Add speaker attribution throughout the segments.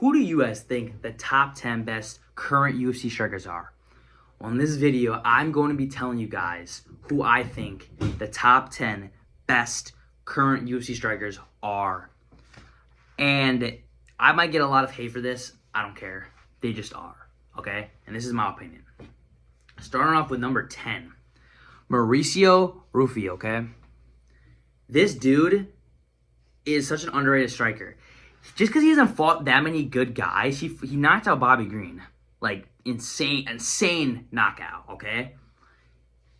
Speaker 1: who do you guys think the top 10 best current UFC strikers are? Well, in this video, I'm going to be telling you guys who I think the top 10 best current UFC strikers are. And I might get a lot of hate for this. I don't care. They just are. Okay? And this is my opinion. Starting off with number 10. Mauricio Rua, okay? This dude is such an underrated striker. Just because he hasn't fought that many good guys, he knocked out Bobby Green. Like, insane knockout, okay?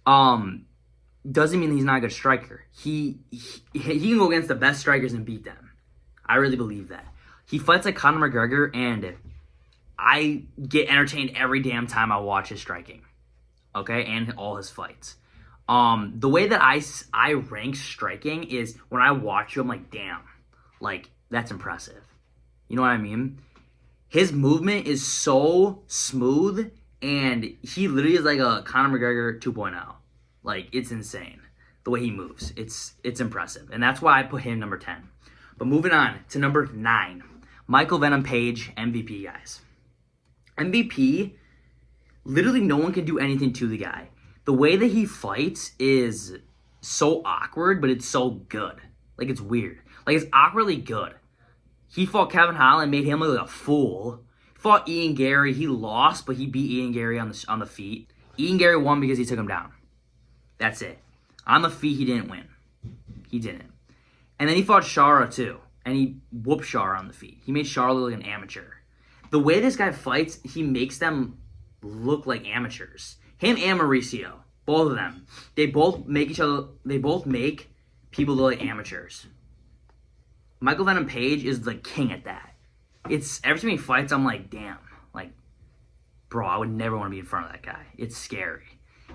Speaker 1: Doesn't mean he's not a good striker. He can go against the best strikers and beat them. I really believe that. He fights like Conor McGregor, and I get entertained every damn time I watch his striking, okay? And all his fights. The way that I rank striking is when I watch you, I'm like, damn, like, that's impressive. You know what I mean? His movement is so smooth, and he literally is like a Conor McGregor 2.0. Like, it's insane the way he moves. It's impressive, and that's why I put him number 10. But moving on to number 9, Michael Venom Page, MVP, guys. MVP, literally no one can do anything to the guy. The way that he fights is so awkward, but it's so good. Like, it's weird. Like, it's awkwardly good. He fought Kevin Holland, made him look like a fool. Fought Ian Gary. He lost, but he beat Ian Gary on the feet. Ian Gary won because he took him down. That's it. On the feet, he didn't win. He didn't. And then he fought Shara, too. And he whooped Shara on the feet. He made Shara look like an amateur. The way this guy fights, he makes them look like amateurs. Him and Mauricio. Both of them. They both make people look like amateurs. Michael Venom Page is the king at that. It's every time he fights, I'm like, damn. Like, bro, I would never want to be in front of that guy. It's scary.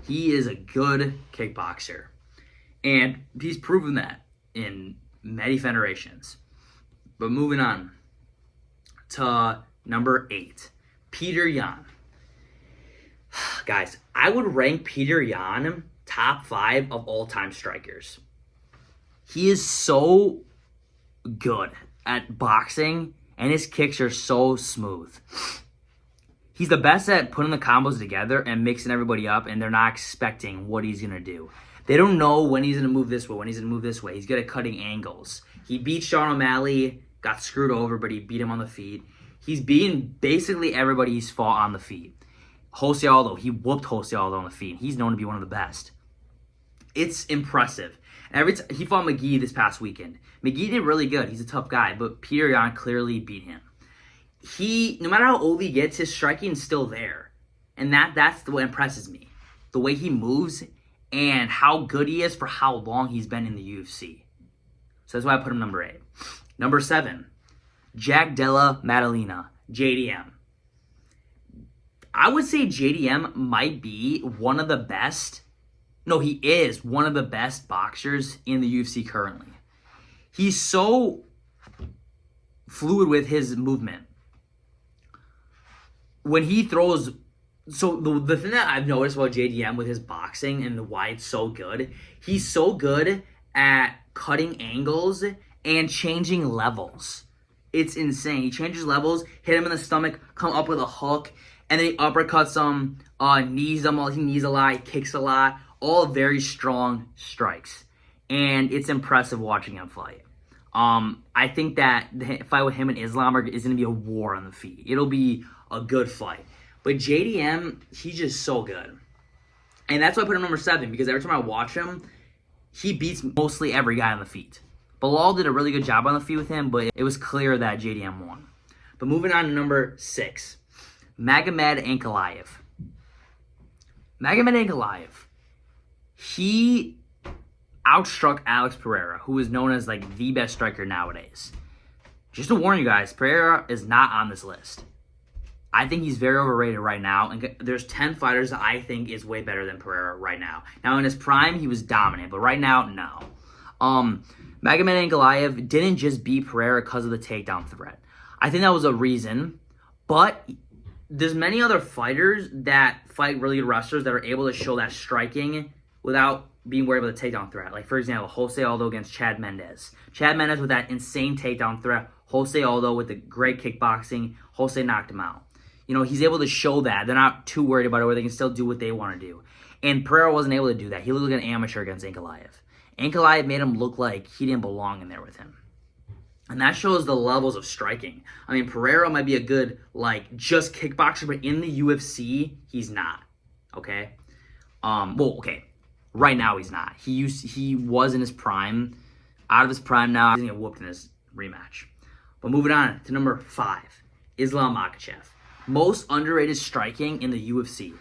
Speaker 1: He is a good kickboxer. And he's proven that in many federations. But moving on to number 8, Peter Yan. Guys, I would rank Peter Yan top 5 of all-time strikers. He is so good at boxing, and his kicks are so smooth. He's the best at putting the combos together and mixing everybody up, and they're not expecting what he's going to do. They don't know when he's going to move this way, when he's going to move this way. He's good at cutting angles. He beat Sean O'Malley, got screwed over, but he beat him on the feet. He's beaten basically everybody he's fought on the feet. Jose Aldo, he whooped Jose Aldo on the feet. He's known to be one of the best. It's impressive. He fought McGee this past weekend. McGee did really good. He's a tough guy, but Peter Yan clearly beat him. No matter how old he gets, his striking is still there. And that's what impresses me. The way he moves and how good he is for how long he's been in the UFC. So that's why I put him number 8. Number 7, Jack Della Maddalena, JDM. I would say JDM might be one of the best. No, he is one of the best boxers in the UFC currently. He's so fluid with his movement. When he throws... So the thing that I've noticed about JDM with his boxing and why it's so good, he's so good at cutting angles and changing levels. It's insane. He changes levels, hit him in the stomach, come up with a hook, and then he uppercuts him, knees him, he knees a lot, he kicks a lot. All very strong strikes. And it's impressive watching him fight. I think that the fight with him and Islam is going to be a war on the feet. It'll be a good fight. But JDM, he's just so good. And that's why I put him number 7, because every time I watch him, he beats mostly every guy on the feet. Belal did a really good job on the feet with him, but it was clear that JDM won. But moving on to number 6, Magomed Ankalaev. Magomed Ankalaev. He outstruck Alex Pereira, who is known as like the best striker nowadays. Just to warn you guys, Pereira is not on this list. I think he's very overrated right now, and there's 10 fighters that I think is way better than Pereira right now. Now, in his prime, he was dominant, but right now, no. Magomed Ankalaev didn't just beat Pereira because of the takedown threat. I think that was a reason, but there's many other fighters that fight really good wrestlers that are able to show that striking without being worried about the takedown threat. Like, for example, Jose Aldo against Chad Mendes. Chad Mendes with that insane takedown threat. Jose Aldo with the great kickboxing, Jose knocked him out. You know, he's able to show that. They're not too worried about it, where they can still do what they want to do. And Pereira wasn't able to do that. He looked like an amateur against Ankalaev. Ankalaev made him look like he didn't belong in there with him. And that shows the levels of striking. I mean, Pereira might be a good, like, just kickboxer, but in the UFC, he's not. Okay? Okay. Right now, he's not. He was in his prime. Out of his prime now. He's going to get whooped in his rematch. But moving on to number 5. Islam Makhachev. Most underrated striking in the UFC.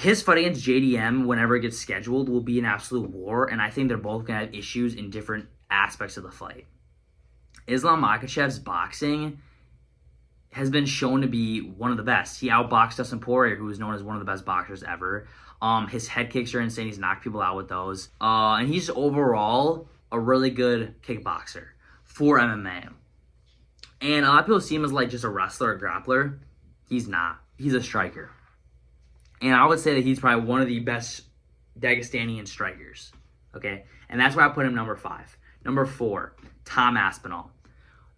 Speaker 1: His fight against JDM, whenever it gets scheduled, will be an absolute war, and I think they're both going to have issues in different aspects of the fight. Islam Makhachev's boxing has been shown to be one of the best. He outboxed Dustin Poirier, who is known as one of the best boxers ever. His head kicks are insane. He's knocked people out with those. And he's overall a really good kickboxer for MMA. And a lot of people see him as like just a wrestler or grappler. He's not. He's a striker. And I would say that he's probably one of the best Dagestanian strikers. Okay? And that's why I put him number 5. Number 4, Tom Aspinall.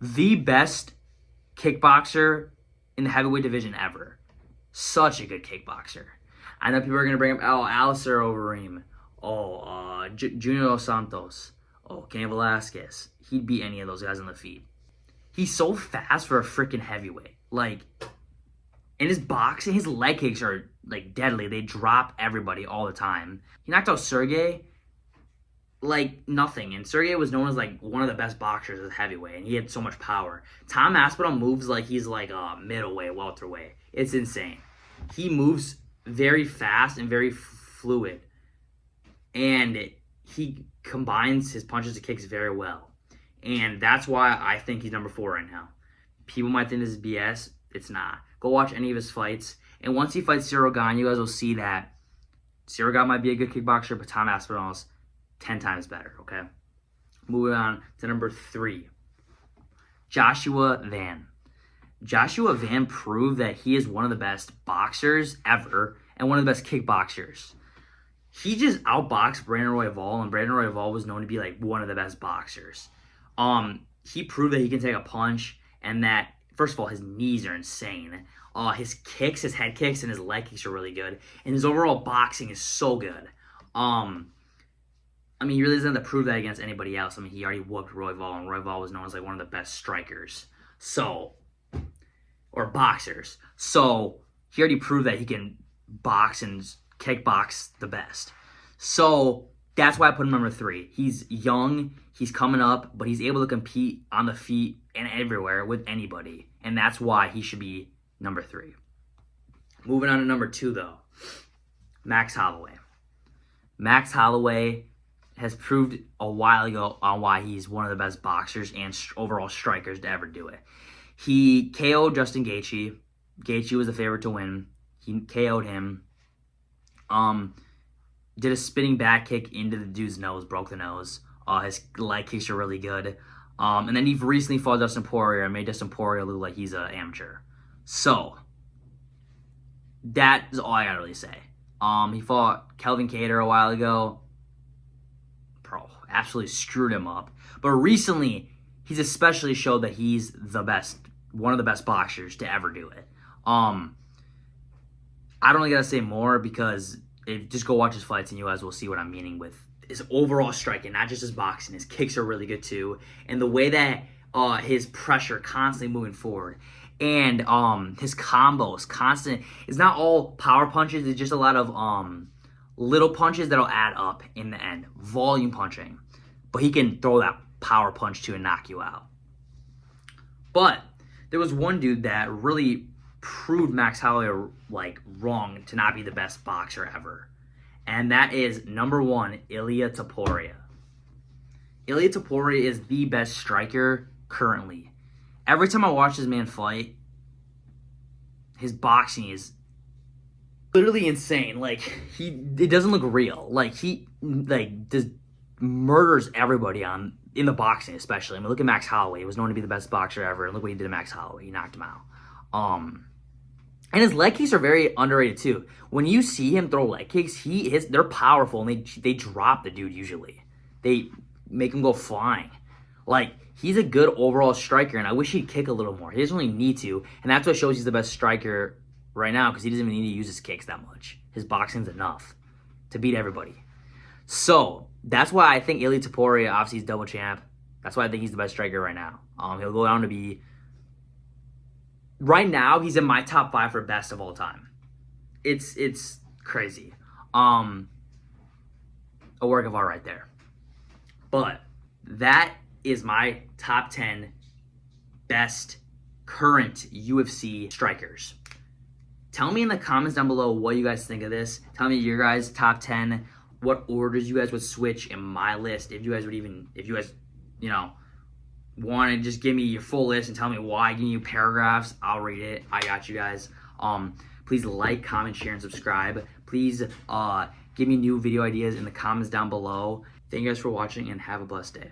Speaker 1: The best kickboxer in the heavyweight division ever. Such a good kickboxer. I know people are going to bring up, Alistair Overeem. Junior Dos Santos. Cain Velasquez. He'd beat any of those guys on the feet. He's so fast for a freaking heavyweight. Like, and his boxing, his leg kicks are, like, deadly. They drop everybody all the time. He knocked out Sergey like nothing. And Sergey was known as, like, one of the best boxers as heavyweight. And he had so much power. Tom Aspinall moves like he's, like, a middleweight, welterweight. It's insane. He moves very fast and very fluid. And he combines his punches and kicks very well. And that's why I think he's number 4 right now. People might think this is BS. It's not. Go watch any of his fights. And once he fights Cyril Gane, you guys will see that Cyril Gane might be a good kickboxer, but Tom Aspinall's 10 times better, okay? Moving on to number 3. Joshua Van. Joshua Van proved that he is one of the best boxers ever and one of the best kickboxers. He just outboxed Brandon Royval, and Brandon Royval was known to be like one of the best boxers. He proved that he can take a punch, and that, first of all, his knees are insane. His kicks, his head kicks, and his leg kicks are really good. And his overall boxing is so good. I mean, he really doesn't have to prove that against anybody else. I mean, he already whooped Royval, and Royval was known as like one of the best strikers. Or boxers. So, he already proved that he can box and kickbox the best. So, that's why I put him number 3. He's young, he's coming up, but he's able to compete on the feet and everywhere with anybody. And that's why he should be number 3. Moving on to number 2, though. Max Holloway. Max Holloway has proved a while ago on why he's one of the best boxers and overall strikers to ever do it. He KO'd Justin Gaethje. Gaethje was the favorite to win. He KO'd him. Did a spinning back kick into the dude's nose, broke the nose. His leg kicks are really good. And then he recently fought Dustin Poirier and made Dustin Poirier look like he's an amateur. So, that is all I gotta really say. He fought Kelvin Kattar a while ago. Bro, absolutely screwed him up. But recently, he's especially showed that he's the best, one of the best boxers to ever do it. I don't really gotta say more because just go watch his fights and you guys will see what I'm meaning with his overall striking, not just his boxing. His kicks are really good too. And the way that his pressure constantly moving forward. And his combos, constant. It's not all power punches. It's just a lot of little punches that'll add up in the end. Volume punching. But he can throw that power punch too and knock you out. But there was one dude that really proved Max Holloway like wrong to not be the best boxer ever. And that is number 1, Ilia Tapia. Ilia Tapia is the best striker currently. Every time I watch this man fight, his boxing is literally insane. Like, it doesn't look real. Like, he just murders everybody in the boxing, especially. I mean, look at Max Holloway. He was known to be the best boxer ever, and look what he did to Max Holloway. He knocked him out. And his leg kicks are very underrated too. When you see him throw leg kicks, they're powerful, and they drop the dude usually. They make him go flying. Like, he's a good overall striker, and I wish he'd kick a little more. He doesn't really need to, and that's what shows he's the best striker right now, because he doesn't even need to use his kicks that much. His boxing's enough to beat everybody. So, that's why I think Ilia Tapia, obviously he's double champ. That's why I think he's the best striker right now. He'll go down to be... Right now, he's in my top 5 for best of all time. It's crazy. A work of art right there. But that is my top 10 best current UFC strikers. Tell me in the comments down below what you guys think of this. Tell me your guys' top 10, what orders you guys would switch in my list. If you guys, you know, want to just give me your full list and tell me why. Give me you paragraphs. I'll read it. I got you guys. Please like, comment, share, and subscribe. Please give me new video ideas in the comments down below. Thank you guys for watching, and have a blessed day.